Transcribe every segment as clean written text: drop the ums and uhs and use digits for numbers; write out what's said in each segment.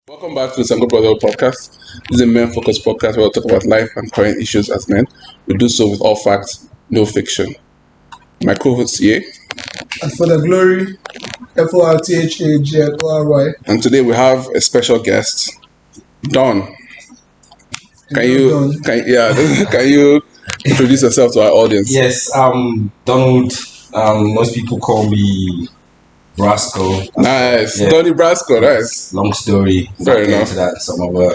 Welcome back to the Sango Brotherhood podcast. This is a men-focused podcast where we'll talk about life and current issues as men. We do so with all facts, no fiction. My co-host here. And for the glory, FORTHAGLORY. And today we have a special guest, Don. Can you introduce yourself to our audience? Yes, Donald. Most people call me Brasco. Nice, yeah. Donnie Brasco. Nice. Long story. Fair enough. Into that in some other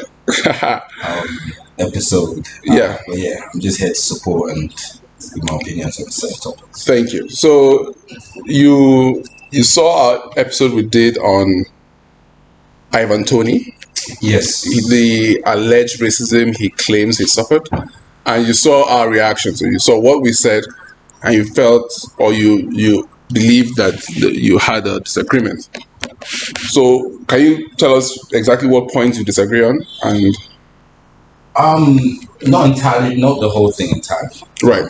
episode. Yeah. But yeah, I'm just here to support and give my opinions on certain topics. Thank you. So you saw our episode we did on Ivan Toney. Yes. The alleged racism he claims he suffered, and you saw our reaction. So you saw what we said, and you felt, or you believed that you had a disagreement. So can you tell us exactly what points you disagree on? And not entirely, not the whole thing entirely. Right.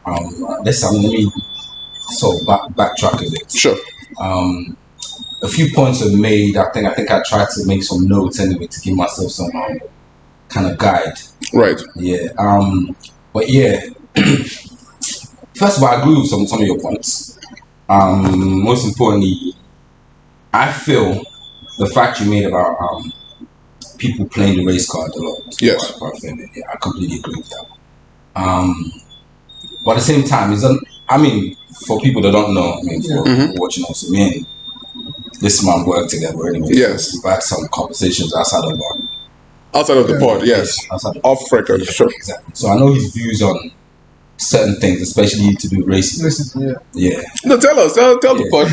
Let me sort of backtrack a bit. Sure. A few points were made. I think I tried to make some notes anyway to give myself some kind of guide. Right. Yeah. But yeah. First of all, I agree with some of your points. Most importantly, I feel the fact you made about people playing the race card a lot. Yes. Quite offended. Yeah, I completely agree with that. But at the same time, for people that don't know, for watching us, me and this man work together anyway. Yes. We've had some conversations outside of the pod, yes. Off record, sure. Exactly. So I know his views on certain things, especially to do with racism. Yeah. No, tell us. Tell the pod.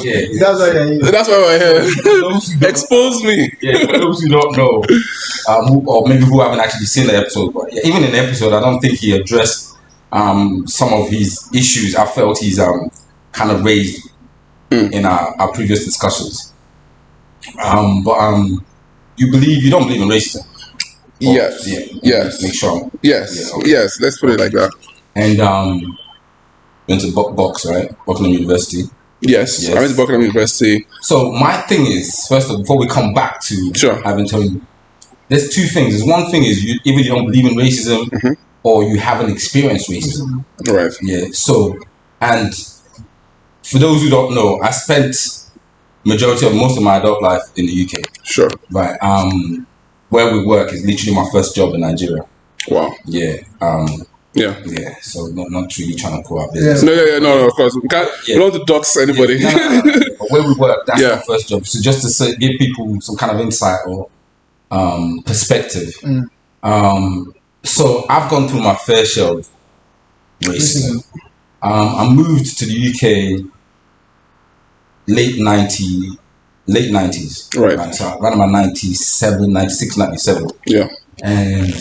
Yeah. That's why we're here. Expose me. Yeah, for those who don't know, or maybe who haven't actually seen the episode, but yeah, even in the episode, I don't think he addressed some of his issues. I felt he's kind of raised in our previous discussions. But you don't believe in racism? Yes. Yeah. Yes. Make sure. Yes. Yeah, okay. Yes. Let's put it like that. And went to Box, right? Buckingham University. Yes. I went to Buckingham University. So my thing is, first of all, before we come back to Ivan Toney, there's two things. There's one thing is either you don't believe in racism or you haven't experienced racism. Right. Yeah. So, and for those who don't know, I spent majority of most of my adult life in the UK. Sure. Right. Where we work is literally my first job in Nigeria. Wow. Yeah. Yeah. So not really trying to pull out business. No, of course. We don't want to dox anybody. No. But where we work, that's my first job. So just to give people some kind of insight or perspective. So I've gone through my fair share of racism. I moved to the UK late 90s. Right. So around about 97, 96, 97. Yeah. And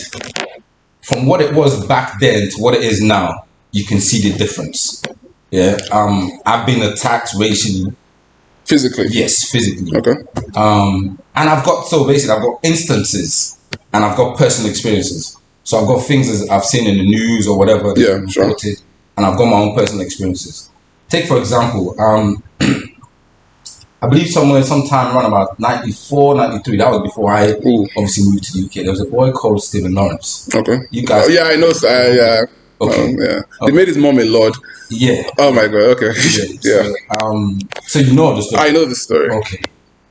from what it was back then to what it is now, you can see the difference. Yeah. I've been attacked racially. Physically? Yes, physically. Okay. And I've got instances and I've got personal experiences. So I've got things that I've seen in the news or whatever. Yeah, sure. Reported, and I've got my own personal experiences. Take, for example, I believe sometime around about 94, 93, that was before I obviously moved to the UK. There was a boy called Stephen Lawrence. Okay. You guys... I know. Yeah. Okay. Okay. They made his mom a lord. Yeah. Oh my God. Okay. Yeah. So you know the story. I know the story. Okay.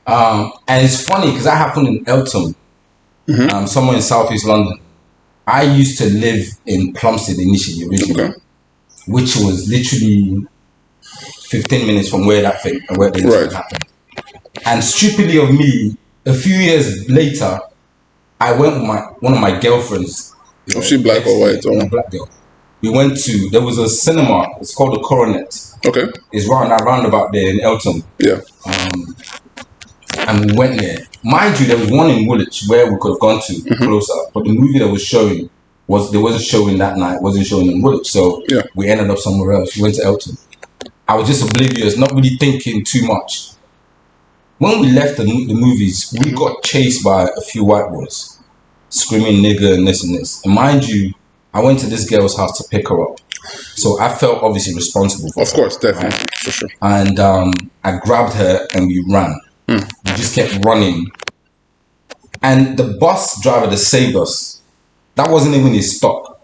And it's funny because that happened in Eltham, somewhere in southeast London. I used to live in Plumstead initially, originally, which was literally 15 minutes from where the incident happened. And stupidly of me, a few years later, I went with one of my girlfriends. Was she black or white? A black girl. We went there was a cinema, it's called the Coronet. Okay. It's roundabout there in Eltham. Yeah. And we went there. Mind you, there was one in Woolwich where we could have gone to closer, but the movie that was showing wasn't showing that night, wasn't showing in Woolwich. So we ended up somewhere else. We went to Eltham. I was just oblivious, not really thinking too much. When we left the movies, we got chased by a few white boys, screaming nigger and this and this. And mind you, I went to this girl's house to pick her up. So I felt obviously responsible for her. Of course, definitely, for sure. And I grabbed her and we ran. We just kept running And the bus driver that saved us, that wasn't even his stop.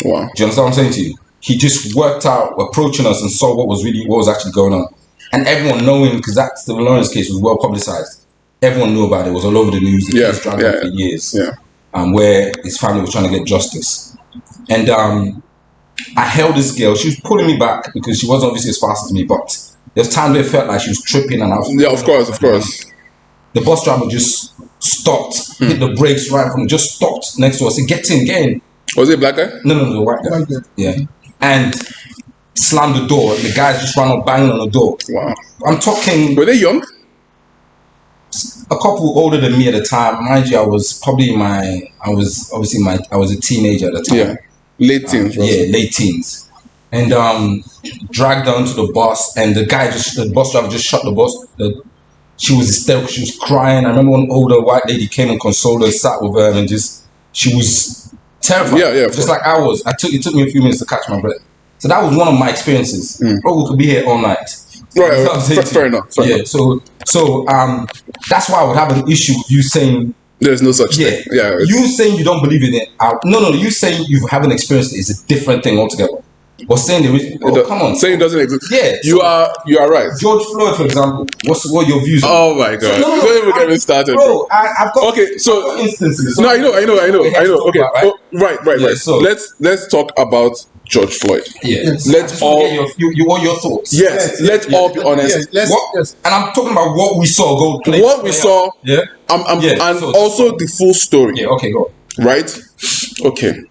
Wow. Do you understand what I'm saying to you? He just worked out approaching us and saw what was actually going on. And everyone knowing, because the Lawrence case was well publicized. Everyone knew about it. It was all over the news. The case dragged on for years. Yeah. Where his family was trying to get justice. And I held this girl. She was pulling me back because she wasn't obviously as fast as me, but there's times where it felt like she was tripping and I was... Yeah, of course. The bus driver just stopped, hit the brakes right from, just stopped next to us. He said, get in. Was it a black guy? No, the white guy. Yeah. And slammed the door. The guys just ran up banging on the door. Wow. I'm talking... Were they young? A couple older than me at the time. Mind you, I was probably I was a teenager at the time. Yeah. Late teens. Late teens. And dragged down to the bus, and the bus driver just shut the bus. She was hysterical. She was crying. I remember one older white lady came and consoled her, sat with her, and she was terrified. Yeah. Just like I was. It took me a few minutes to catch my breath. So that was one of my experiences. Oh, we could be here all night. Right. Fair enough. So that's why I would have an issue with you saying there's no such thing. Yeah. You saying you don't believe in it. No. You saying you haven't experienced it is a different thing altogether. But saying there is, come on, saying it doesn't exist. Yeah, you are right. George Floyd, for example, what your views? Oh my God! Don't even get me started, bro. I've got instances. No, I know. Okay, right. Yeah, so let's talk about George Floyd. Yes. Let's all get your thoughts. Yes. Let's all be honest. And I'm talking about what we saw go play. What we saw. Yeah. And also the full story. Yeah. Okay. Go. Right. Okay.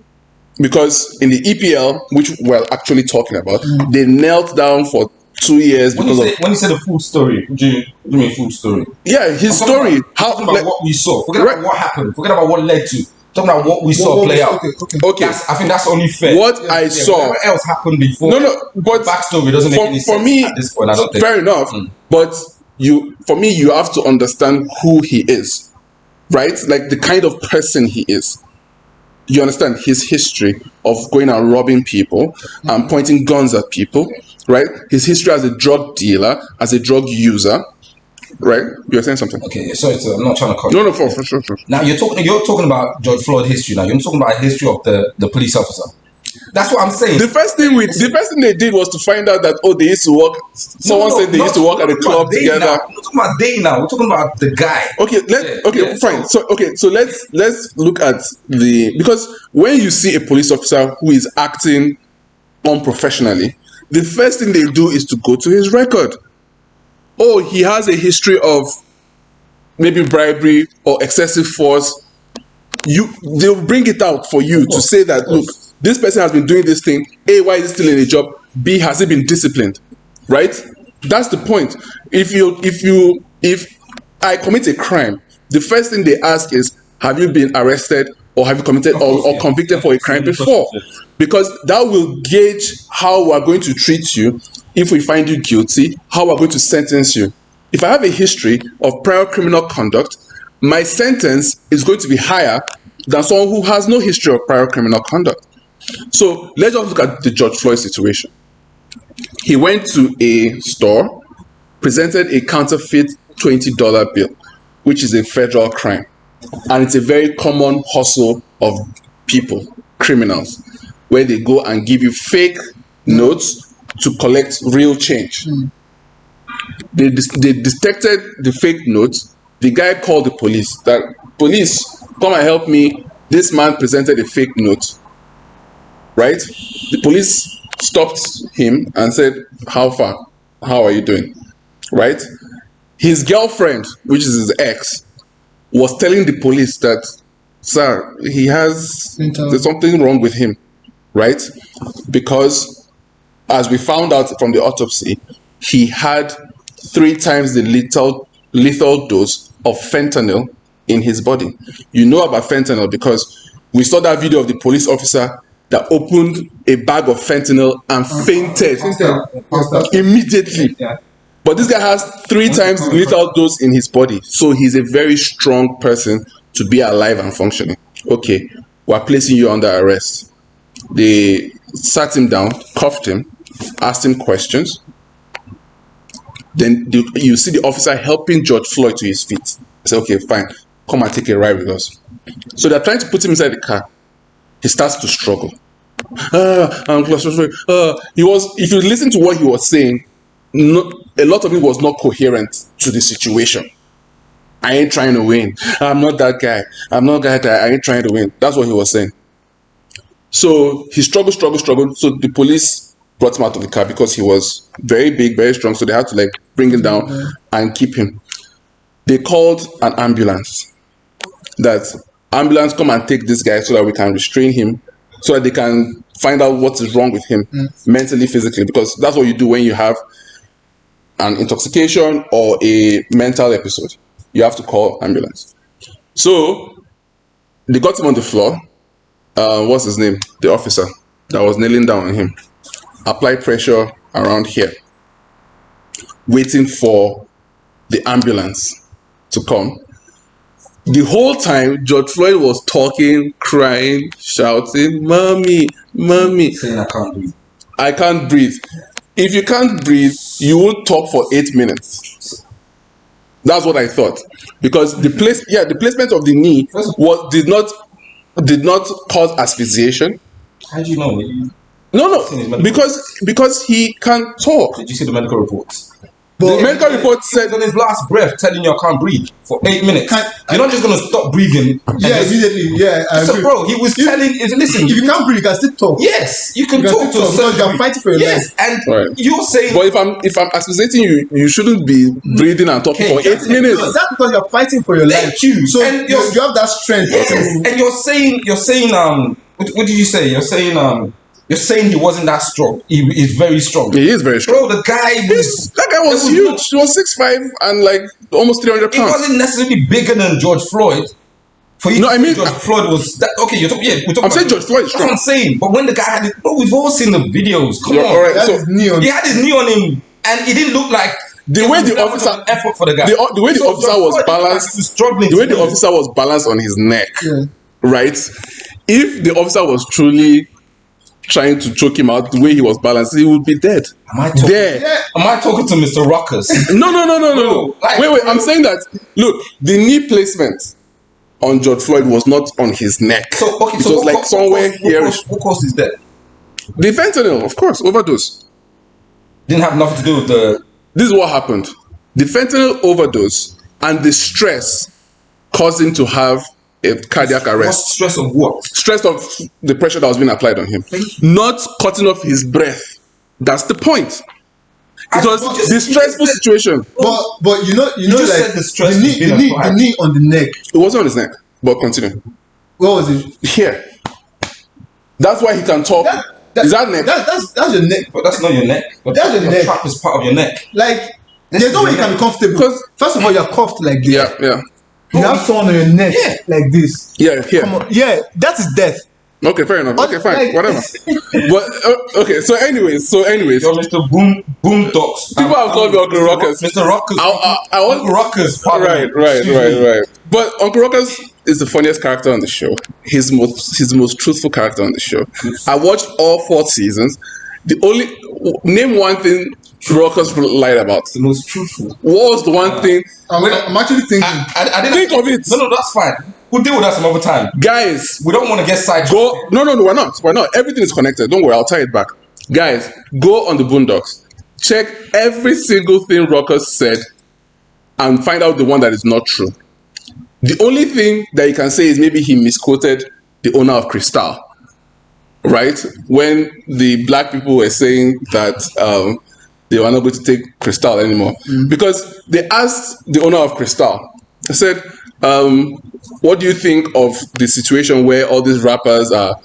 Because in the EPL, which we're actually talking about, they knelt down for 2 years when you say the full story, what do you mean full story? Yeah, his story. Talking about what we saw. Forget about what happened. Forget about what led to. Talking about what we saw play out. Okay. I think that's only fair. What I saw. Whatever else happened before. No. But backstory doesn't make any sense. For me, at this point, I don't think. Fair enough. But you have to understand who he is, right? Like the kind of person he is. You understand his history of going and robbing people and pointing guns at people, right? His history as a drug dealer, as a drug user, right? You're saying something. Okay, sorry, I'm not trying to cut you. No, for sure. Now you're talking about George Floyd history. Now you're talking about the history of the police officer. That's what I'm saying. The first thing they did was to find out that they used to work. Someone said they used to work at a club together. We're talking about day now. We're talking about the guy. Okay, fine. So let's look at because when you see a police officer who is acting unprofessionally, the first thing they do is to go to his record. Oh, he has a history of maybe bribery or excessive force. They'll bring it out for you to say that look. This person has been doing this thing. A, why is he still in a job? B, has he been disciplined? Right? That's the point. If I commit a crime, the first thing they ask is, have you been arrested or have you committed or convicted for a crime before? Because that will gauge how we're going to treat you if we find you guilty, how we're going to sentence you. If I have a history of prior criminal conduct, my sentence is going to be higher than someone who has no history of prior criminal conduct. So let's just look at the George Floyd situation. He went to a store, presented a counterfeit $20 bill, which is a federal crime. And it's a very common hustle of people, criminals, where they go and give you fake notes to collect real change. They detected the fake notes. The guy called the police. Police, come and help me. This man presented a fake note. Right? The police stopped him and said, how far? How are you doing? Right? His girlfriend, which is his ex, was telling the police that, sir, there's something wrong with him. Right? Because as we found out from the autopsy, he had 3 times the lethal dose of fentanyl in his body. You know about fentanyl because we saw that video of the police officer that opened a bag of fentanyl and fainted immediately. But this guy has 3 times the lethal dose in his body. So he's a very strong person to be alive and functioning. Okay, we're placing you under arrest. They sat him down, cuffed him, asked him questions. Then you see the officer helping George Floyd to his feet. I said, okay, fine. come and take a ride with us. So they're trying to put him inside the car. He starts to struggle. I'm claustrophobic. He was, if you listen to what he was saying, a lot of it was not coherent to the situation. I ain't trying to win. I'm not that guy. I'm not that guy. I ain't trying to win. That's what he was saying. So he struggled. So the police brought him out of the car because he was very big, very strong. So they had to like bring him down and keep him. They called an ambulance. That ambulance come and take this guy so that we can restrain him, so that they can find out what is wrong with him mentally, physically, because that's what you do when you have an intoxication or a mental episode. You have to call ambulance. So they got him on the floor. What's his name? The officer that was kneeling down on him applied pressure around here, waiting for the ambulance to come. The whole time, George Floyd was talking, crying, shouting, "Mommy, mommy." Saying I can't breathe. I can't breathe. If you can't breathe, you won't talk for 8 minutes. That's what I thought. Because the placement of the knee did not cause asphyxiation. How do you know? No, because he can't talk. Did you see the medical reports? The medical report said on his last breath, telling you I can't breathe for 8 minutes. You're not just gonna stop breathing. Immediately. Yeah, I agree. So, bro, he was telling. Listen, if you can't breathe, you can still talk. Yes, you can talk to because you're fighting for your life. Yes, and you're saying. But if I'm asphyxiating you, you shouldn't be breathing and talking for 8 minutes. No, that's because you're fighting for your life. Thank you. So and you have that strength. Yes, and you're saying what did you say? You're saying he wasn't that strong. He is very strong. He is very strong. Bro, that guy was huge. He was 6'5" and like almost 300 pounds. He wasn't necessarily bigger than George Floyd. For you, I mean, George Floyd was that, okay. You're talking. Yeah, I'm saying George Floyd is strong. That's what I'm saying. But when the guy had it, bro, we've all seen the videos. Come on, all right. he had his knee on him, and it didn't look like the way the officer effort for the guy. The way the officer was balanced. The way the officer was balanced on his neck, right? If the officer was truly trying to choke him out, the way he was balanced, he would be dead. Am I talking to Mr. Ruckus? No. Wait. I'm saying that. Look, the knee placement on George Floyd was not on his neck. So okay, it was like somewhere here. What caused his death? The fentanyl, of course, overdose. Didn't have nothing to do with the. This is what happened. The fentanyl overdose and the stress caused him to have a cardiac arrest. Stress of what? Stress of the pressure that was being applied on him. Not cutting off his breath. That's the point. It was the stressful situation. But you know, like the knee on the neck. It wasn't on his neck. But continue. What was it? Here. That's why he can talk. Is that neck? That's your neck. But that's not your neck. But that's your neck. Trap is part of your neck. Like there's no way you can be comfortable. Because first of all, you're cuffed like this. Yeah. You have someone on your neck like this. Yeah, here. Come on. Yeah, that is death. Okay, fair enough. Okay, fine, whatever. But okay, so anyways, you're Mr. Boom Docs. People have called me Uncle Ruckus. Mr. Ruckus. I want Uncle Ruckus. Right. But Uncle Ruckus is the funniest character on the show. He's the most truthful character on the show. I watched all 4 seasons. Name one thing Ruckus lied about. The most truthful. What was the one thing? I'm actually thinking. I didn't think of it. No, that's fine. We'll deal with that some other time. Guys, we don't want to get sidetracked. No, we're not. Everything is connected. Don't worry, I'll tie it back. Guys, go on the Boondocks. Check every single thing Ruckus said and find out the one that is not true. The only thing that you can say is maybe he misquoted the owner of Cristal. Right? When the black people were saying that they were not going to take Cristal anymore. Because they asked the owner of Cristal, they said, what do you think of the situation where all these rappers are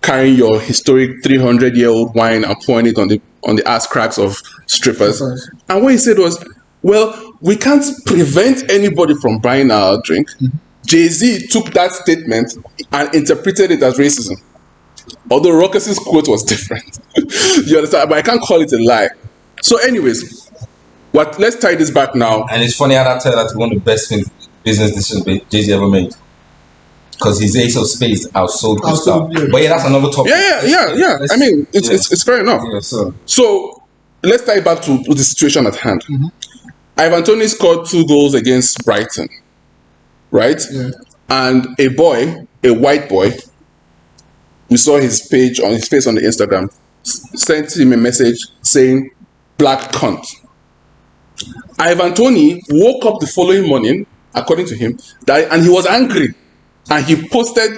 carrying your historic 300-year-old wine and pouring it on the ass cracks of strippers? And what he said was, well, we can't prevent anybody from buying our drink. Jay-Z took that statement and interpreted it as racism. Although Ruckus's quote was different. You understand? But I can't call it a lie. So anyways, let's tie this back now. And it's funny how that turned out to be one of the best business decisions Jay-Z ever made. Because his Ace of Spades outsold Cristal. But yeah, that's another topic. Yeah. I mean, it's fair enough. Yeah, so let's tie it back to the situation at hand. Ivan Toney scored 2 goals against Brighton. right? Yeah. And a boy, a white boy, we saw his page on his face on the Instagram, sent him a message saying, "Black cunt." Ivan Toney woke up the following morning, according to him, and he was angry. And he posted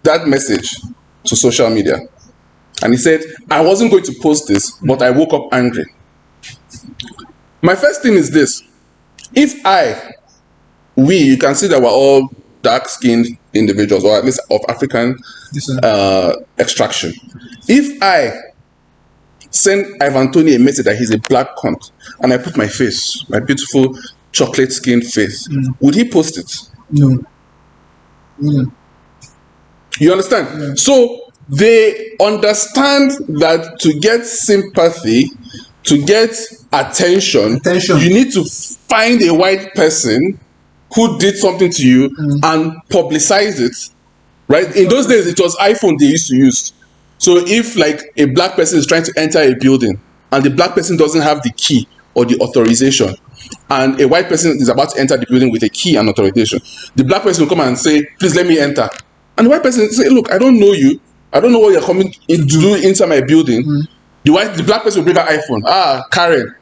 that message to social media. And he said, "I wasn't going to post this, but I woke up angry." My first thing is this. If you can see that we're all dark-skinned individuals, or at least of African extraction. If I send Ivan Toney a message that he's a black cunt, and I put my face, my beautiful chocolate-skinned face, would he post it? No. Mm. You understand? Yeah. So they understand that to get sympathy, to get attention, you need to find a white person who did something to you and publicize it. Right? In those days, it was iPhone they used to use. So if like a black person is trying to enter a building and the black person doesn't have the key or the authorization, and a white person is about to enter the building with a key and authorization, the black person will come and say, "Please let me enter." And the white person will say, "Look, I don't know you. I don't know what you're coming to do inside my building." The black person will bring her iPhone. Karen,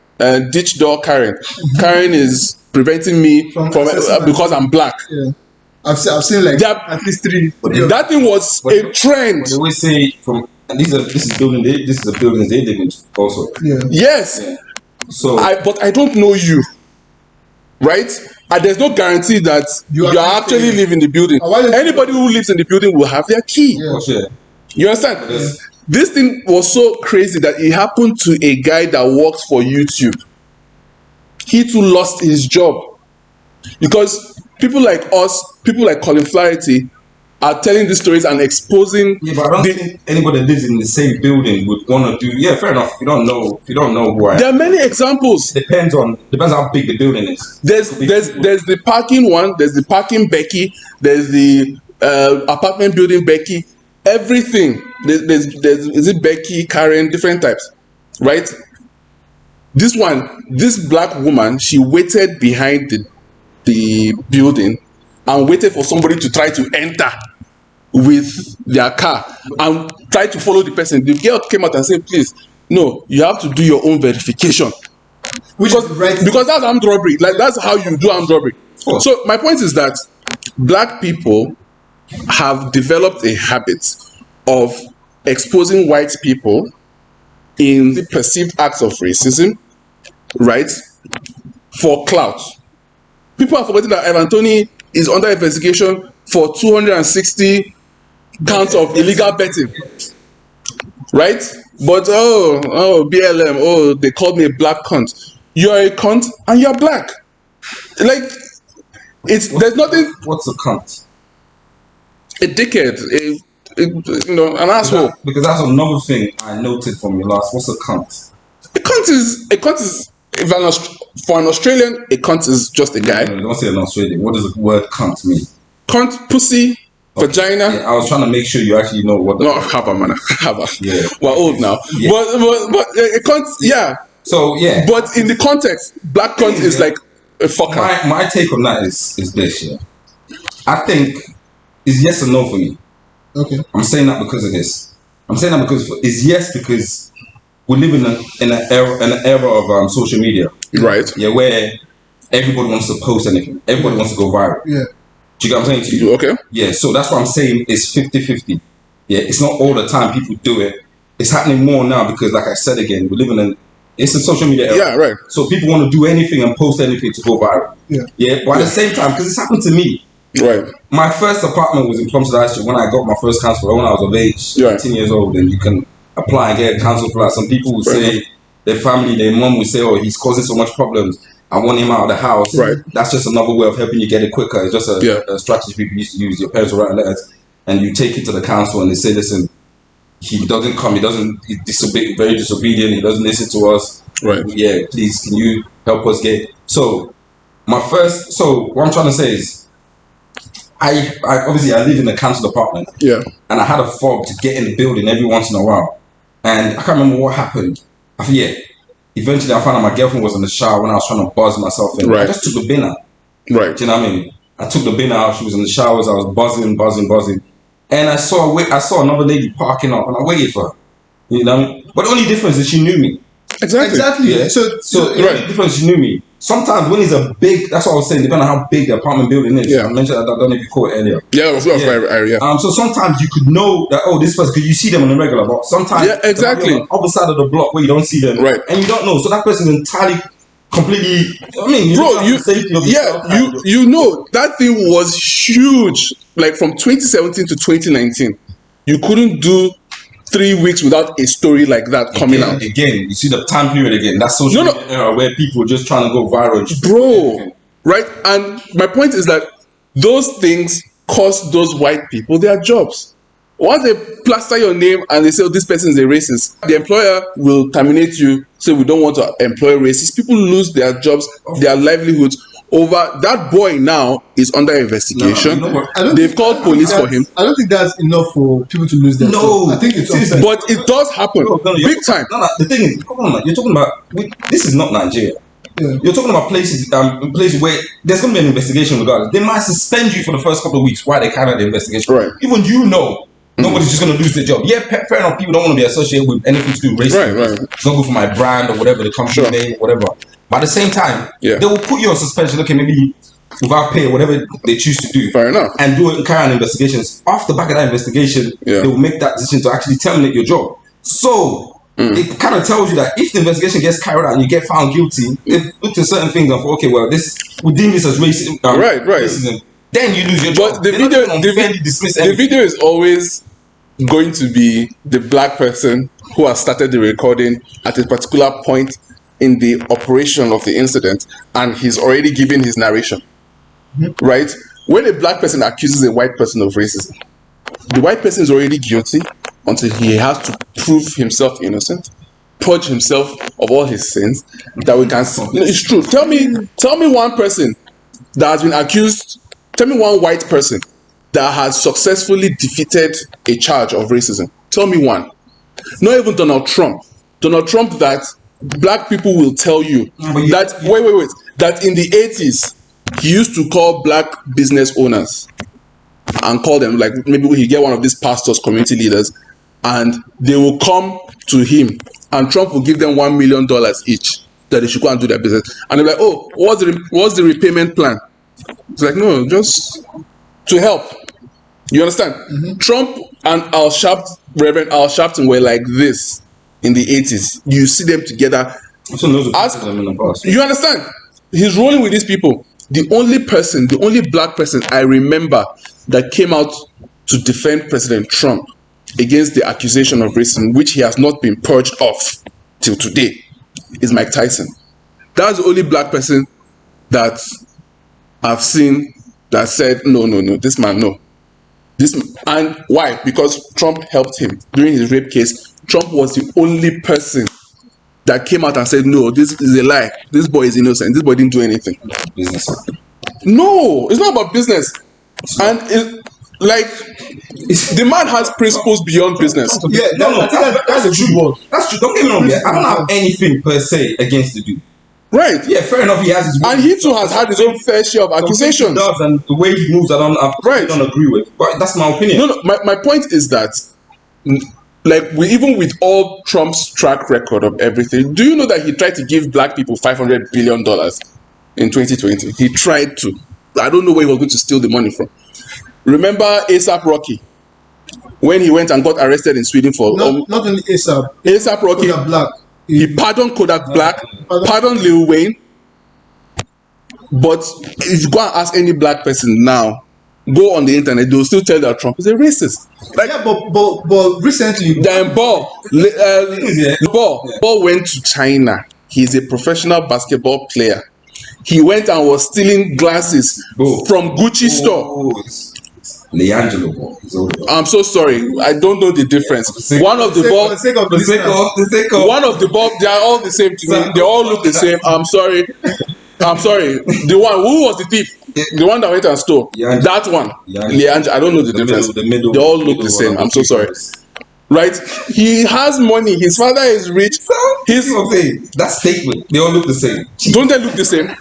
ditch door Karen. Karen is preventing me from because I'm black. Yeah. I've seen like at least three. That thing was a trend. They always say this is a building they live in also. Yeah. Yes. Yeah. So but I don't know you. Right? And there's no guarantee that you actually live in the building. Anybody who lives in the building will have their key. Yeah. You understand? Yeah. This thing was so crazy that it happened to a guy that works for YouTube. He too lost his job because people like us, people like Colin Flaherty, are telling these stories and exposing. Yeah, but I don't think anybody that lives in the same building would want to do. Yeah, fair enough. If you don't know who I am. There are many examples. Depends how big the building is. There's the parking one. There's the parking Becky. There's the apartment building Becky. Everything. There's is it Becky, Karen, different types, right? This black woman, she waited behind the building and waited for somebody to try to enter with their car and try to follow the person. The girl came out and said, "Please, no, you have to do your own verification." Because that's armed robbery. Like that's how you do armed robbery. Oh. So my point is that black people have developed a habit of exposing white people in the perceived acts of racism, right, for clout. People are forgetting that Ivan Toney is under investigation for 260 counts of illegal betting, right? But BLM, they called me a black cunt. You're a cunt and you're black. Like, there's nothing. What's a cunt? A dickhead, an asshole. Because that's another thing I noted from your last. What's a cunt? A cunt is for an Australian, a cunt is just a guy. No, don't say an Australian. What does the word cunt mean? Cunt, pussy, vagina. Yeah, I was trying to make sure you actually know what. No, haba, man, haba. Yeah, we're old now. Yeah. But a cunt, yeah. So yeah. But in the context, black cunt is like a fucker. My take on that is this. Yeah, I think it's yes or no for me. Okay. I'm saying that because of this. I'm saying that because it's yes because we live in an era of social media, right? Yeah, where everybody wants to post anything, everybody wants to go viral. Yeah. Do you get what I'm saying to you? Okay. Yeah, so that's what I'm saying. It's 50-50. Yeah, it's not all the time people do it. It's happening more now because, like I said again, we live in it's a social media era. Yeah, right. So people want to do anything and post anything to go viral. Yeah. Yeah, but at the same time, because it's happened to me. Right. My first apartment was in Plumstead High Street when I got my first council when I was of age, 18 years old, and you can apply and get a council flat. Some people would say their family, their mom would say, "Oh, he's causing so much problems. I want him out of the house." Right. That's just another way of helping you get it quicker. It's just a strategy people used to use. Your parents will write letters, and you take it to the council, and they say, "Listen, he doesn't come. He's very disobedient. He doesn't listen to us. Right. Yeah, please, can you help us get?" So what I'm trying to say is, I obviously I live in a council apartment. Yeah. And I had a fob to get in the building every once in a while. And I can't remember what happened. Eventually I found out my girlfriend was in the shower when I was trying to buzz myself in. Right. I just took the bin out. Right. Do you know what I mean? I took the bin out. She was in the showers. I was buzzing. And I saw another lady parking up, and I waited for her. You know what I mean? But the only difference is she knew me. Exactly. Yeah. So the only difference, she knew me. Sometimes when it's a big, that's what I was saying, depending on how big the apartment building is. Yeah. I mentioned that, I don't know if you caught it earlier. Yeah, of course, yeah. So sometimes you could know that, this person, because you see them on the regular, but sometimes yeah, exactly. on the other side of the block where you don't see them, right? And you don't know, so that person is entirely, completely. I mean, bro, you know that thing was huge. Like from 2017 to 2019, you couldn't do 3 weeks without a story like that coming out. Again, you see the time period again. That's social media era where people are just trying to go viral. Bro, right? And my point is that those things cost those white people their jobs. Once they plaster your name and they say, this person is a racist, the employer will terminate you, say we don't want to employ racists. People lose their jobs, their livelihoods over that. Boy now is under investigation. They've called police for him. I don't think that's enough for people to lose their job. I think it's but it does happen big time. The thing is, come on, man, you're talking about, this is not Nigeria. Yeah. You're talking about places where there's going to be an investigation regardless. They might suspend you for the first couple of weeks while they carry out the investigation. Right. Even nobody's just going to lose their job. Yeah, fair enough. People don't want to be associated with anything to do with racism. Right. It's not good for my brand or whatever, the company name, whatever. But at the same time, they will put you on suspension. Okay, maybe without pay or whatever they choose to do. Fair enough. And do it and carry on investigations. Off the back of that investigation, they will make that decision to actually terminate your job. So it kind of tells you that if the investigation gets carried out and you get found guilty, they look at certain things and thought, okay, well, we deem this as racism. Racism. Then you lose your job. But the video is always going to be the black person who has started the recording at a particular point in the operation of the incident, and he's already given his narration. Right? When a black person accuses a white person of racism, the white person is already guilty until he has to prove himself innocent, purge himself of all his sins, that we can see. It's true. Tell me one person that has been accused. Tell me one white person that has successfully defeated a charge of racism. Tell me one. Not even Donald Trump. Donald Trump, that black people will tell you that wait, that in the 80s he used to call black business owners and call them, like maybe he get one of these pastors, community leaders, and they will come to him and Trump will give them $1 million each that they should go and do their business. And they're like, oh, what's the repayment plan? It's like, no, just to help. You understand? Trump and Reverend Al Sharpton were like this in the 80s. You see them together. You understand? He's rolling with these people. The only black person I remember that came out to defend President Trump against the accusation of racism, which he has not been purged off till today, is Mike Tyson. That's the only black person that I've seen that said, no, this man, no. And why? Because Trump helped him during his rape case. Trump was the only person that came out and said, no, this is a lie. This boy is innocent. This boy didn't do anything. Business. No, it's not about business. And the man has principles beyond business. Yeah, that's a true word. That's true. Don't get me wrong. I don't have anything per se against the dude. Right. Yeah, fair enough. He has his and he too has had his own fair share of accusations. He does, and the way he moves, I don't agree with. But that's my opinion. No. My point is that, even with all Trump's track record of everything, do you know that he tried to give black people $500 billion in 2020? He tried to. I don't know where he was going to steal the money from. Remember ASAP Rocky, when he went and got arrested in Sweden for not only ASAP Rocky, Kodak Black. He pardoned Kodak Black, pardoned Lil Wayne. But if you go and ask any black person now, go on the internet, they'll still tell that Trump is a racist. But recently, then Ball went to China. He's a professional basketball player. He went and was stealing glasses from Gucci store. Leangelo. I'm so sorry. I don't know the difference. One of the ball, they are all the same to me. They all look the same. I'm sorry. The one who was the thief, the one that went and stole. That one, Leangelo. I don't know the difference. They all look the same. I'm so sorry. Right? He has money. His father is rich. That statement. They all look the same. Don't they look the same?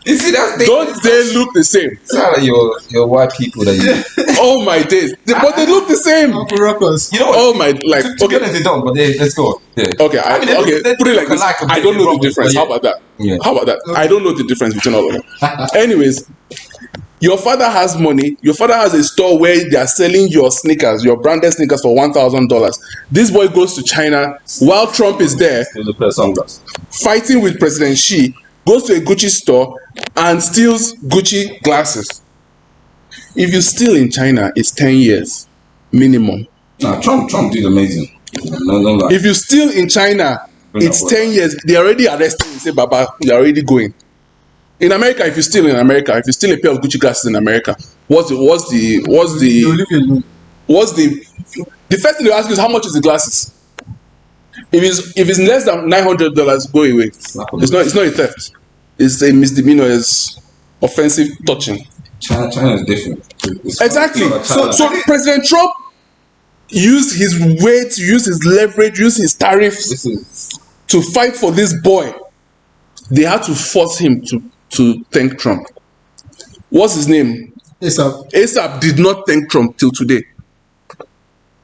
You see that? Don't they look the same? It's not like your white people that you. Oh my days! But they look the same. Uncle Ruckus. You know what? Oh my, like To be honest, they don't. But let's go. Yeah. Okay, put it like this. I don't know the difference. Yeah. How about that? Yeah. How about that? Okay. I don't know the difference between all of them. Anyways, your father has money. Your father has a store where they are selling your sneakers, your branded sneakers for $1,000. This boy goes to China while Trump is there, Still the pair of sunglasses. fighting with President Xi, goes to a Gucci store and steals Gucci glasses. If you steal in China, it's 10 years minimum. Nah, Trump did amazing. No. If you steal in China, it's 10 years. They already arrested you. Say, Baba, you're already going. In America, if you steal in America, if you steal a pair of Gucci glasses in America, the first thing they ask you is how much is the glasses? If it's less than $900, go away. It's not a theft. It's a misdemeanor. It's offensive touching. China is different. Exactly. So President Trump used his weight, used his leverage, used his tariffs to fight for this boy. They had to force him to thank Trump. What's his name? ASAP did not thank Trump till today.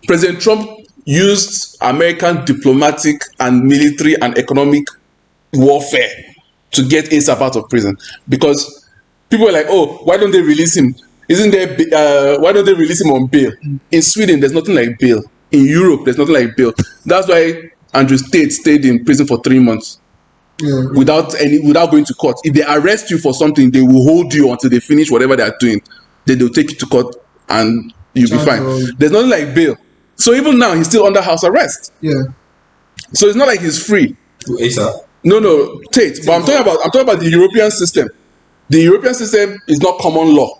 President Trump used American diplomatic and military and economic warfare to get ASAP out of prison, because people were like, oh, why don't they release him? Why don't they release him on bail? In Sweden, there's nothing like bail. In Europe, there's nothing like bail. That's why Andrew Tate stayed in prison for 3 months. Yeah. Without going to court. If they arrest you for something, they will hold you until they finish whatever they are doing. Then they'll take you to court and you'll be fine. There's nothing like bail. So even now, he's still under house arrest. Yeah. So it's not like he's free. ASAP? No, Tate. But I'm talking about the European system. The European system is not common law,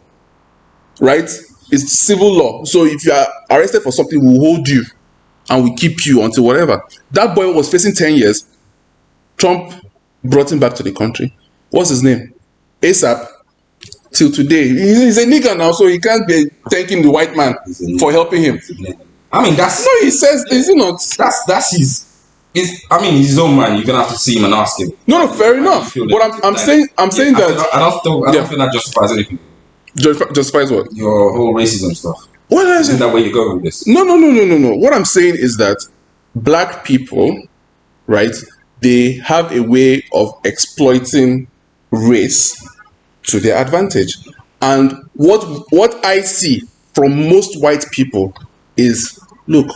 right? It's civil law. So if you are arrested for something, we'll hold you and we keep you until whatever. That boy was facing 10 years. Trump brought him back to the country. What's his name? ASAP. Till today, he's a nigger now, so he can't be thanking the white man for helping him. I mean, that's no. He says, is it not? That's his. I mean, his own man. You're gonna have to see him and ask him. No, fair enough. But I'm saying that I don't think that justifies anything. Justifies what? Your whole racism stuff. What is it? Isn't that where you go with this? No. What I'm saying is that black people, right? They have a way of exploiting race to their advantage. And what I see from most white people is, look,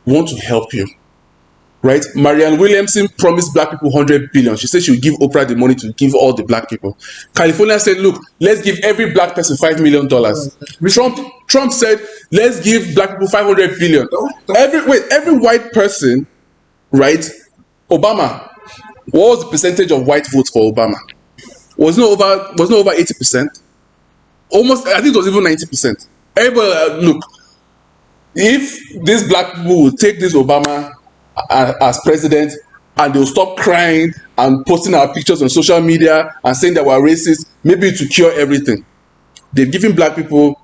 we want to help you. Right? Marianne Williamson promised black people 100 billion. She said she would give Oprah the money to give all the black people. California said, look, let's give every black person $5 million. Trump said, let's give black people 500 billion. Every white person, right? Obama, what was the percentage of white votes for Obama? Was not over 80%. Almost, I think it was even 90%. Everybody, look, if these black people will take this Obama as president and they'll stop crying and posting our pictures on social media and saying that we're racist, maybe to cure everything. They've given black people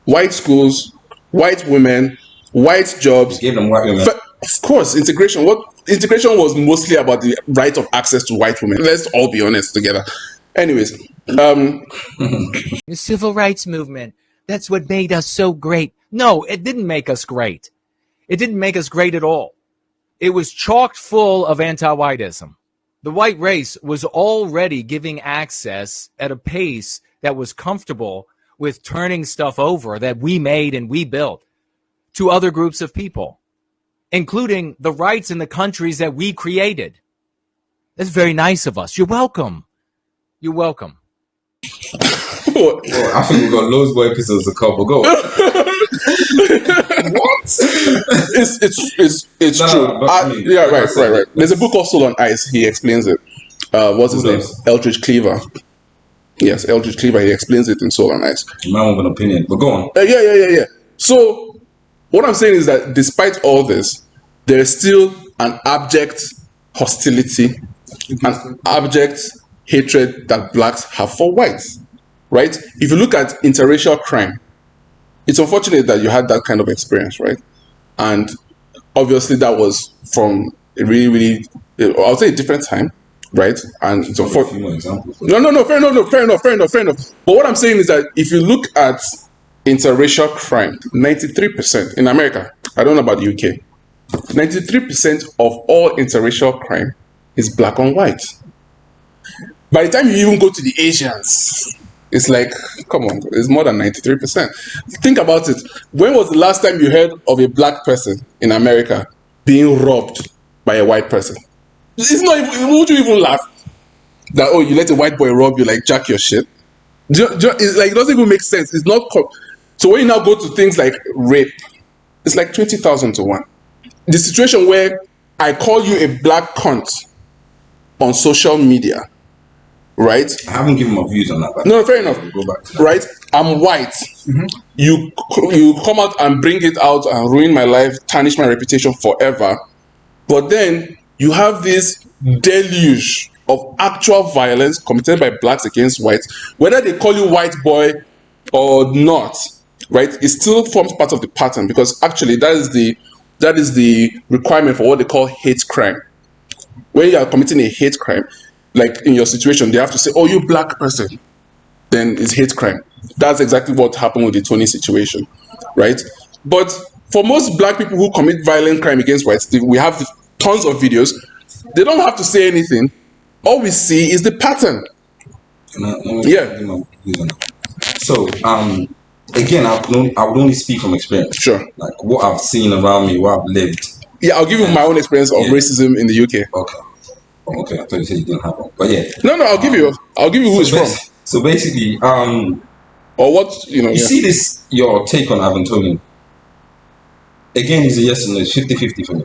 white schools, white women, white jobs. Gave them white women. Of course, integration. What integration was mostly about the right of access to white women. Let's all be honest together. Anyways, the civil rights movement. That's what made us so great. No, it didn't make us great. It didn't make us great at all. It was chock full of anti-whiteism. The white race was already giving access at a pace that was comfortable with turning stuff over that we made and we built to other groups of people, including the rights in the countries that we created. That's very nice of us. You're welcome. You're welcome. Well, I think we've got loads of episodes to cover. Go. What? It's true. Right. There's a book called Soul on Ice. He explains it. What's his name? Eldridge Cleaver. Yes, Eldridge Cleaver. He explains it in Soul on Ice. Man with an opinion, but go on. Yeah. So what I'm saying is that despite all this, there is still an abject hostility, an abject hatred that blacks have for whites. Right? If you look at interracial crime, it's unfortunate that you had that kind of experience, right? And obviously that was from a really, I would say a different time, right? And so for a few more examples. Fair enough. But what I'm saying is that if you look at interracial crime, 93% in America, I don't know about the UK, 93% of all interracial crime is black on white. By the time you even go to the Asians, it's like, come on, it's more than 93%. Think about it. When was the last time you heard of a black person in America being robbed by a white person? It's not even, would you even laugh? That, oh, you let a white boy rob you, like, jack your shit? It's like, it doesn't even make sense. It's not. So when you now go to things like rape, it's like 20,000 to 1. The situation where I call you a black cunt on social media, right? I haven't given my views on that. But no, fair enough. We'll go back to that. Right? I'm white. You come out and bring it out and ruin my life, tarnish my reputation forever. But then you have this deluge of actual violence committed by blacks against whites, whether they call you white boy or not, right? It still forms part of the pattern, because actually that is the requirement for what they call hate crime. When you are committing a hate crime, like in your situation, they have to say, oh, you black person, then it's hate crime. That's exactly what happened with the Toney situation, right? But for most black people who commit violent crime against whites, we have tons of videos. They don't have to say anything. All we see is the pattern. So, again, I would only speak from experience. Sure. Like what I've seen around me, what I've lived. Yeah, I'll give you my own experience of racism in the UK. Okay, I thought you said you didn't have one, but yeah. No, I'll give you who it's from. So basically, or what you see this, your take on Ivan Toney. Again, it's a yes and no, 50-50 for me,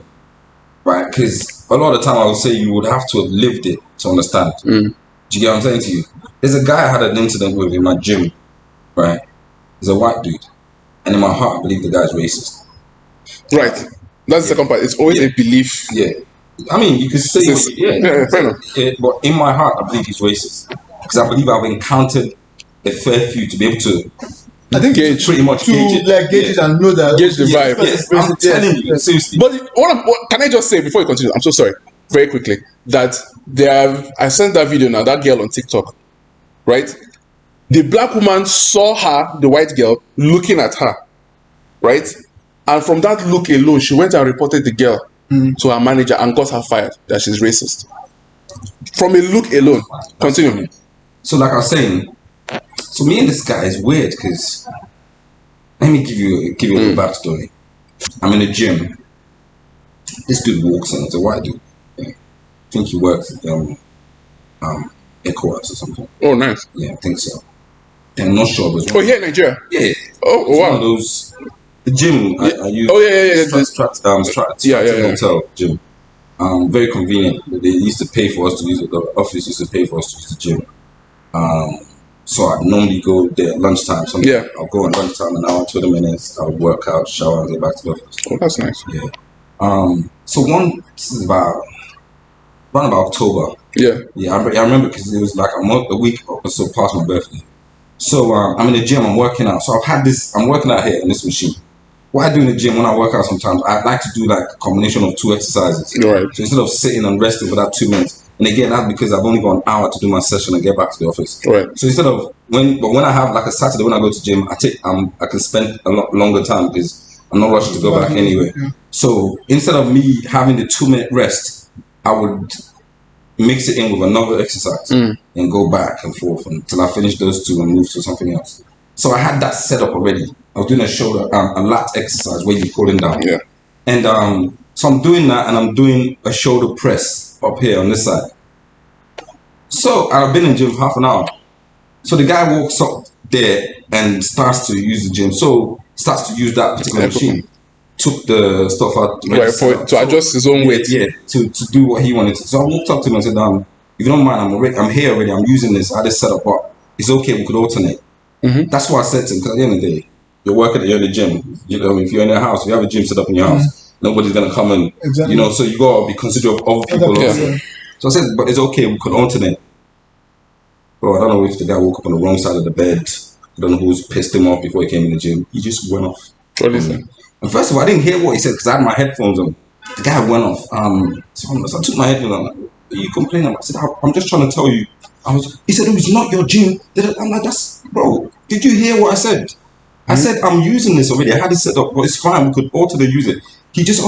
right? Because a lot of the time I would say you would have to have lived it to understand. Do you get what I'm saying to you? There's a guy I had an incident with in my gym, right? He's a white dude, and in my heart I believe the guy's racist. Right. That's the second part. It's always a belief. Yeah. I mean, you could say, fair enough. Yeah, but in my heart, I believe he's racist, because I believe I've encountered a fair few to be able to, I think, gauge pretty much gauge it and know that gauge the vibe. Yes, I'm telling you, seriously. But what can I just say before you continue? I'm so sorry, very quickly, that I sent that video now. That girl on TikTok, right? The black woman saw her, the white girl, looking at her, right? And from that look alone, she went and reported the girl to her manager and got her fired, that she's racist. From a look alone. Continue. So like I was saying, so me and this guy is weird, because let me give you a little backstory. I'm in a gym. This dude walks in, it's a white dude. I think he works at ECOWAS or something. Oh, nice. Yeah, I think so. I'm not sure, but yeah, in Nigeria. Yeah. Oh, wow. One of those. The gym I use. Oh yeah. Stratton Hotel gym. Very convenient. They used to pay for us to use it. The office used to pay for us to use the gym. So I normally go there at lunchtime. I'll go at lunchtime, an hour, 20 minutes. I'll work out, shower, and get back to the office. Oh, that's nice. Yeah. So this is around October. Yeah. Yeah, I remember, because it was like a week or so past my birthday. So I'm in the gym, I'm working out. So I'm working out here on this machine. What I do in the gym when I work out sometimes, I like to do like a combination of 2 exercises. Right. So instead of sitting and resting for that 2 minutes, and again, that's because I've only got an hour to do my session and get back to the office. Right. So instead of when I have like a Saturday when I go to gym, I can spend a lot longer time because I'm not rushing to go back anyway. So instead of me having the 2-minute rest, I would mix it in with another exercise and go back and forth until I finish those 2 and move to something else. So I had that set up already. I was doing a shoulder, a lat exercise where you're pulling down. Yeah. And so I'm doing that, and I'm doing a shoulder press up here on this side. So I've been in the gym for half an hour. So the guy walks up there and starts to use the gym. So starts to use that particular machine. Took the stuff out to adjust his own weight. Yeah, to do what he wanted to. So I walked up to him and said, if you don't mind, I'm here already. I'm using this. I just set up. It's okay. We could alternate. That's what I said to him. Because at the end of the day, you're in the gym. You know, if you're in your house, if you have a gym set up in your house, nobody's gonna come and you know. So you gotta be considerate of other people. So I said, but it's okay. We could alternate. Bro, I don't know if the guy woke up on the wrong side of the bed. I don't know who's pissed him off before he came in the gym. He just went off. What is it? And first of all, I didn't hear what he said because I had my headphones on. The guy went off. So I took my headphones on. you complaining about? I said, I'm just trying to tell you. He said, oh, it's not your gym. I'm like, bro, did you hear what I said? I said, I'm using this already. I had it set up, but it's fine. We could alter the use it. He just,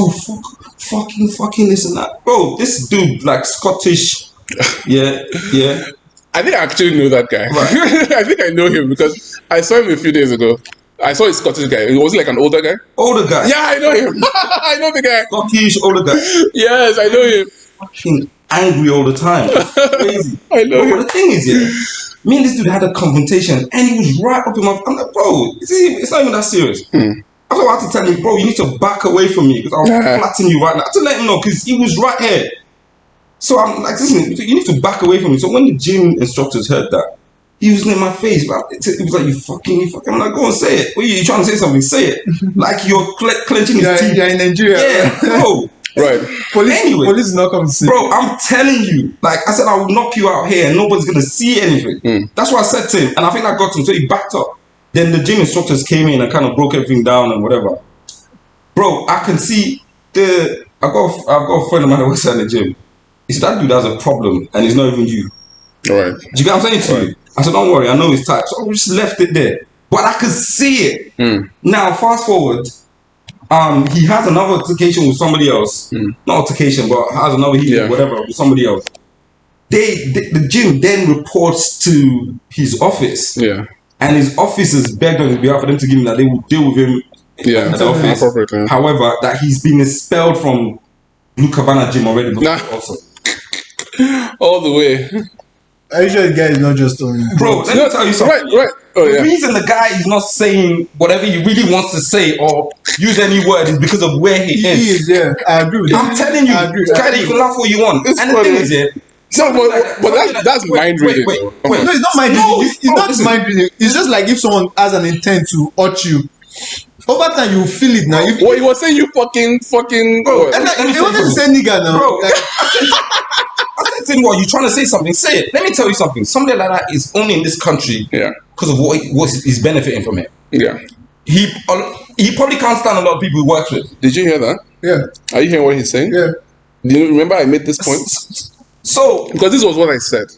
fucking this and that. Bro, this dude, like Scottish. Yeah. I think I actually know that guy. Right. I think I know him because I saw him a few days ago. I saw a Scottish guy. Was he like an older guy? Older guy. Yeah, I know him. I know the guy. Scottish older guy. Yes, I know him. Fucking angry all the time. Crazy. I know him. But the thing is, me and this dude had a confrontation and he was right up in my... I'm like, bro, it's not even that serious. I was about to tell him, bro, you need to back away from me because I'll flatten you right now. I had to let him know because he was right here. So I'm like, listen, you need to back away from me. So when the gym instructors heard that, he was in my face. But it was like, you fucking. I'm like, go and say it. What are you trying to say something? Say it. Like you're clenching his teeth. You're in Nigeria. Yeah, bro. Right. Police is not coming to see. Bro, I'm telling you. Like I said, I will knock you out here and nobody's going to see anything. That's what I said to him. And I think I got him. So he backed up. Then the gym instructors came in and kind of broke everything down and whatever. Bro, I can see I've got a friend of mine that works at the gym. He said, that dude has a problem and it's not even you. All right. Do you get what I'm saying to you? I said, don't worry, I know his type. So I just left it there. But I could see it. Now, fast forward, he has another altercation with somebody else. Not altercation, but has another whatever with somebody else. The gym then reports to his office. Yeah. And his officers begged on his behalf for them to give him that they will deal with him at the office. However, that he's been expelled from Blue Cabana gym already. Also. All the way. Are you sure the guy is not just on? Bro, let me tell you something. Right. The reason the guy is not saying whatever he really wants to say or use any word is because of where he is. Yeah, I agree with I'm telling you, Kylie, you can laugh what you want. It's and funny. The thing is, no, but that's mind reading. Wait. No, it's not mind reading. It's not mind reading. It's just like if someone has an intent to hurt you. Over time, you feel it now. Well, he was saying you fucking. Bro, he wanted to say nigga now. Bro, I said, what, you trying to say something? Say it. Let me tell you something. Somebody like that is only in this country because of what he's benefiting from it. Yeah. He probably can't stand a lot of people he works with. Did you hear that? Yeah. Are you hearing what he's saying? Yeah. Do you remember I made this point? So, because this was what I said.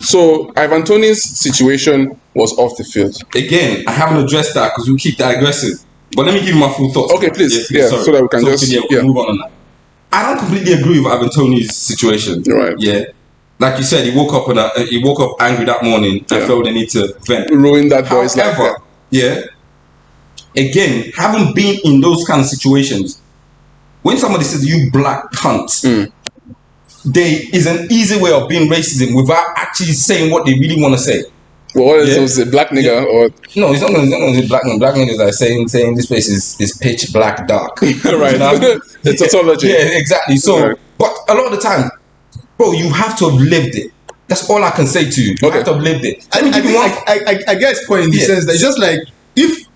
So Ivan Toney's situation was off the field. Again, I haven't addressed that because we keep digressing. But let me give you my full thoughts. Okay, please. So that we can move on that. I don't completely agree with Ivan Toney's situation. Right. Yeah. Like you said, he woke up angry that morning and felt the need to vent. Ruin that boy's life. Yeah. Again, having been in those kind of situations, when somebody says you black cunt, there is an easy way of being racism without actually saying what they really want to say. Well, what is it? Black nigga or no? It's not going to say black nigga. Black niggas are saying this place is pitch black dark. Right. The tautology. Yeah, exactly. So, but a lot of the time, bro, you have to have lived it. That's all I can say to you. You have to have lived it. I get his point in the sense that it's just like if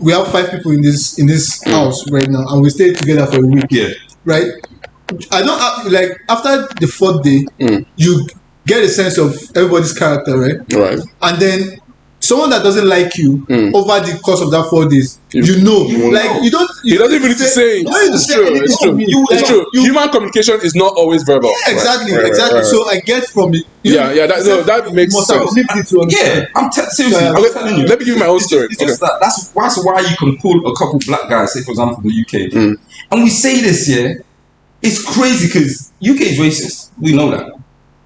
we have 5 people in this house right now and we stay together for a week, right? I don't have, like after the 4th day, you get a sense of everybody's character, right? Right. And then someone that doesn't like you over the course of that 4 days, you know. You don't. He doesn't even need to say. It's true. It's true. Human communication is not always verbal. Yeah, exactly. Exactly. So I get from it. That makes sense. Yeah, I'm seriously. I'm telling you. Let me give you my own story. It's just that's why you can pull a couple black guys, say for example from the UK, and we say this it's crazy because UK is racist. We know that.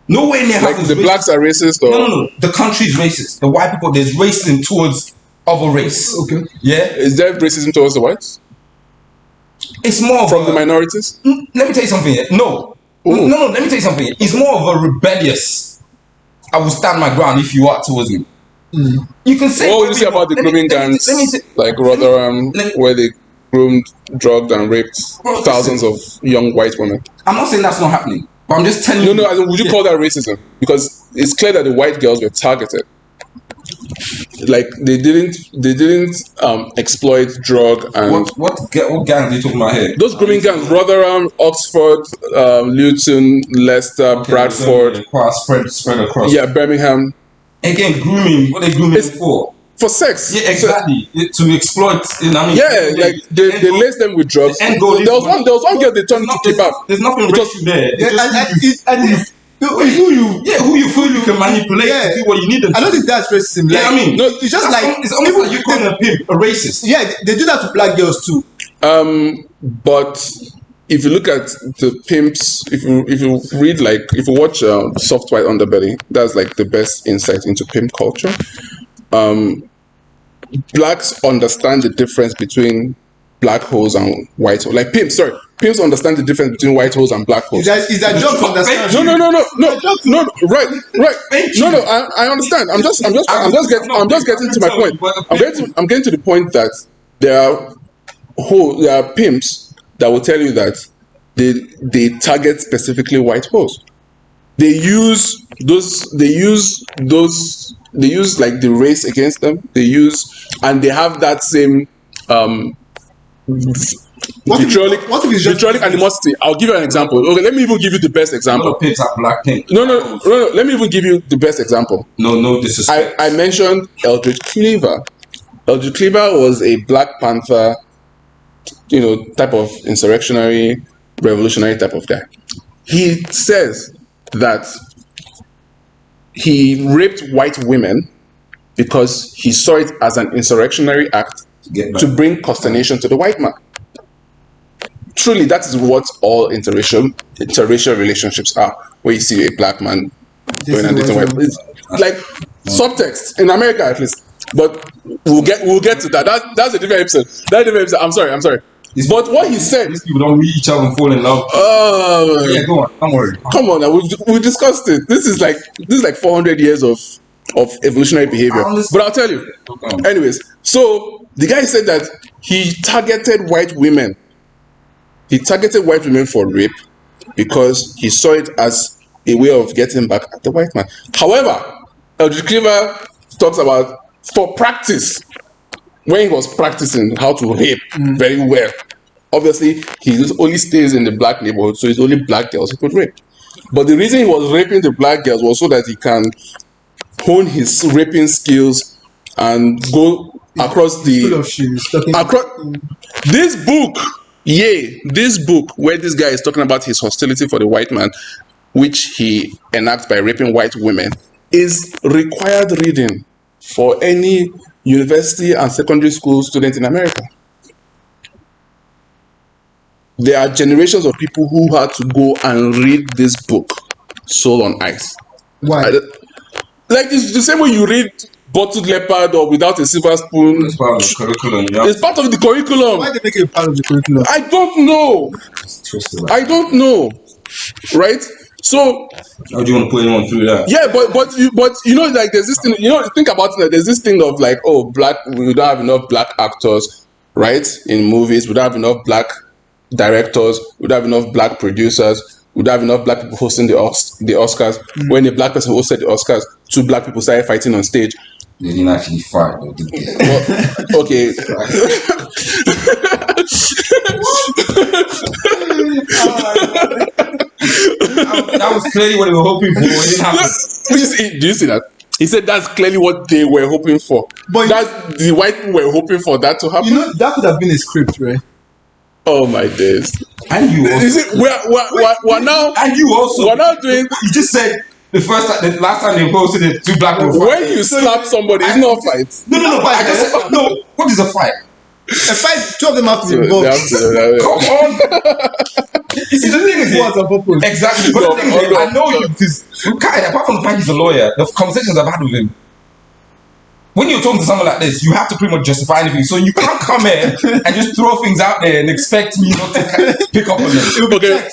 Nowhere near like the blacks are racist. Or? No. The country is racist. The white people, there's racism towards other race. Okay. Yeah. Is there racism towards the whites? It's more from the minorities. Let me tell you something. No. Let me tell you something. It's more of a rebellious. I will stand my ground if you are towards me. You can say. What would you say about the grooming gangs, like Rotherham, where they groomed, drugged, and raped thousands of young white women? I'm not saying that's not happening. But I'm just telling you. No. Would you call that racism? Because it's clear that the white girls were targeted. Like they didn't exploit drug and what gangs are you talking about here? Those grooming gangs: Rotherham, Oxford, Luton, Leicester, Bradford, spread across. Yeah, Birmingham. Again, grooming. What are they grooming for? for sex. Yeah, exactly. To exploit. Like they lace them with drugs. There was one girl they turned to keep up. There's nothing racial there. Who you feel you can manipulate to do what you need them to. I don't think that's racism. Yeah, it's just like it's almost like you calling a pimp a racist. Yeah, they do that to black girls too. But if you look at the pimps, if you read if you watch Soft White Underbelly, that's like the best insight into pimp culture. Blacks understand the difference between black holes and white holes. Like pimps understand the difference between white holes and black holes. Is that job to understand? No. Right. No. I understand. I'm just getting to my point. I'm getting to the point that there are pimps that will tell you that they target specifically white holes. They use like the race against them. And they have that same vitriolic animosity. I'll give you an example. Okay, let me even give you the best example. Pimps are black pimps. No. Let me even give you the best example. No disrespect. I mentioned Eldridge Cleaver. Eldridge Cleaver was a Black Panther, type of insurrectionary, revolutionary type of guy. He says that he raped white women because he saw it as an insurrectionary act to bring consternation to the white man. Truly, that is what all interracial relationships are, where you see a black man going and dating white. It's like subtext in America, at least. But we'll get to that. That's a different episode. I'm sorry. But what he said, these people don't meet each other and fall in love. Yeah, go on. Don't worry. Come on, we discussed it. This is like 400 years of evolutionary behavior. But I'll tell you. Anyways, so the guy said that he targeted white women. He targeted white women for rape because he saw it as a way of getting back at the white man. However, Eldridge Cleaver talks about for practice. When he was practicing how to rape very well, obviously he only stays in the black neighborhood, so it's only black girls he could rape. But the reason he was raping the black girls was so that he can hone his raping skills and go across this book where this guy is talking about his hostility for the white man, which he enacts by raping white women, is required reading for any university and secondary school student in America. There are generations of people who had to go and read this book, Soul on Ice. Why? Like it's the same way you read Bottled Leopard or Without a Silver Spoon. It's part of the curriculum. Yeah. It's part of the curriculum. Why they make it part of the curriculum? I don't know. I don't know. Right? So how do you want to put anyone through that? Yeah, but like there's this thing, think about it, there's this thing of like, we don't have enough black actors, right? In movies, we don't have enough black directors, we don't have enough black producers, we don't have enough black people hosting the Oscars. When a black person hosted the Oscars, 2 black people started fighting on stage. They didn't actually fight, though, did they? Well, okay. That was clearly what they were hoping for. It didn't happen. Do you see that? He said that's clearly what they were hoping for. But that's the white people were hoping for that to happen. That could have been a script, right? Oh my days! And you also. We're now. And you also. We're now doing. You just said the last time they posted it, 2 black people. When you slap somebody, it's not a fight. No. But I just said no. What is a fight? A fight. 2 of them have to be involved. Come on. You see, the thing is, exactly. But the thing is, I know you because apart from the fact he's a lawyer, the conversations I've had with him. When you're talking to someone like this, you have to pretty much justify anything. So you can't come here and just throw things out there and expect me not to pick up on them.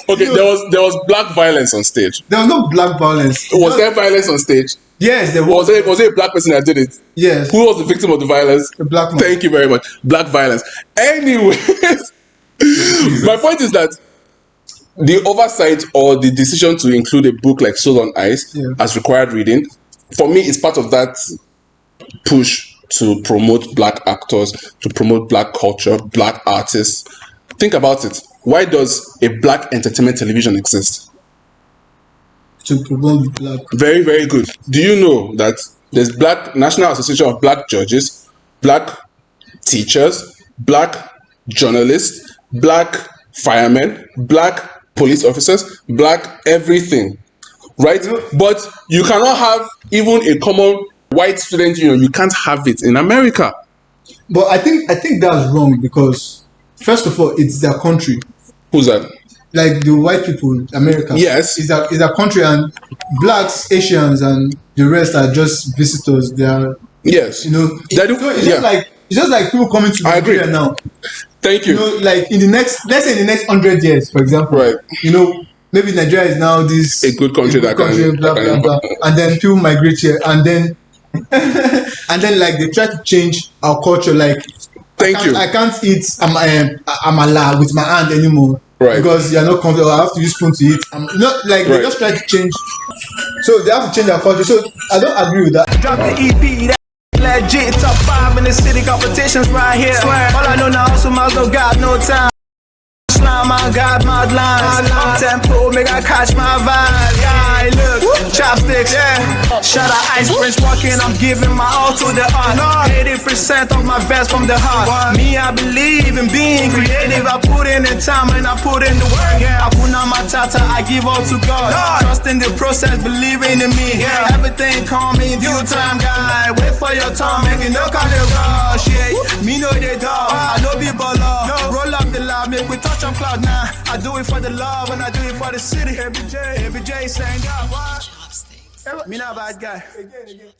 Okay. There was black violence on stage. There was no black violence. Was there violence on stage? Yes, there was. Was there a black person that did it? Yes. Who was the victim of the violence? The black man. Thank you very much. Black violence. Anyways, my point is that the oversight or the decision to include a book like Soul on Ice as required reading, for me, is part of that push to promote black actors, to promote black culture, black artists. Think about it. Why does a black entertainment television exist? To promote black. Very, very good. Do you know that There's Black National Association of Black Judges, Black teachers, Black journalists, Black firemen, Black police officers, Black everything, right? But you cannot have even a common white student union. You can't have it in America. But I think that's wrong because first of all, it's their country. Who's that? Like the white people, America. Yes. It's a country, and blacks, Asians, and the rest are just visitors. They are. Yes. It's just like people coming to Nigeria now. Thank you. Like let's say in the next 100 years, for example. Right. Maybe Nigeria is now this a good country blah blah blah, and then people migrate here, and then like they try to change our culture. Like, I can't eat amala with my hand anymore. Right. Because you're not comfortable. I have to use spoon to eat. They just try to change. So they have to change their culture. So I don't agree with that. Drop the EP, that legit. Top 5 in the city, competitions right here. All I know now, so miles no got no time. Slime, I got my lines. Up tempo, make I catch my vibe. Yeah, look, chopsticks. Yeah. Shout out Ice Prince walking, I'm giving my all to the art. 80% of my best from the heart. Me, I believe in being creative. I put in the time and I put in the work. I put on my tata, I give all to God. Trust in the process, believing in me. Everything come in due time, guy. Wait for your time, make it no kind of rush. Yeah, me know they dog. I know people love. Roll up the loud, make we touch on cloud now. I do it for the love and I do it for the city. Every J saying God, what? Me not bad guy. Again.